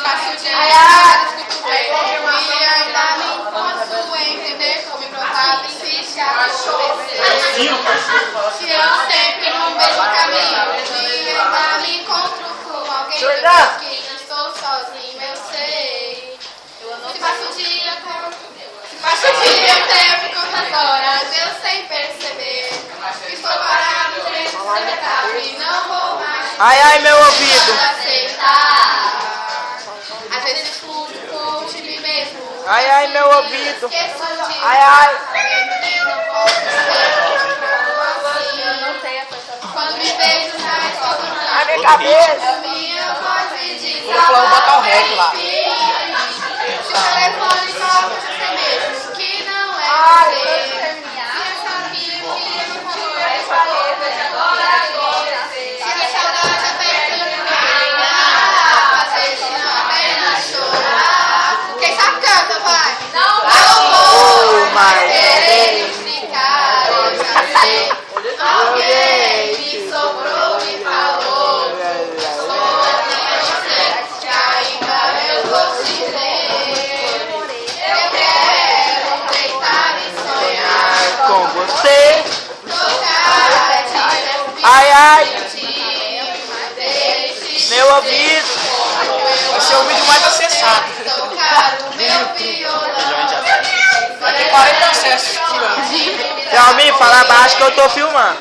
faço de nada, escuto bem, e ainda me posso entender como brotar e fichar. Se eu sempre no mesmo caminho, e ainda me encontro com alguém que não estou sozinho, eu sei. Se passo o dia até por quantas horas, eu sem perceber que estou parado dentro do secretário e não vou mais. Ai, meu ouvido. Aceitar. Às vezes escuto por mim mesmo. Ai, meu ouvido. Esqueço de Ai. que não posso ser assim. Quando me vejo na escuridão, Ai, minha cabeça. minha voz me diz. Vou falar, vou botar o rec lá. Se o telefone toca você mesmo, que não é você. Se achar que eu queria não conversar, agora. Se a saudade aperta em mim, fazer se não apenas chorar. Quem sabe canta, vai. Não vou mais querer explicar, eu já sei. Alguém me sobrou, me falou. Que ainda eu vou te ver. Eu quero deitar e sonhar Com você. tocar te Ai. deixe Meu ouvido. Vai ser o vídeo mais acessado. tocar o meu violão. Vai ter 40 acessos. Tchau, me fala baixo que eu tô filmando.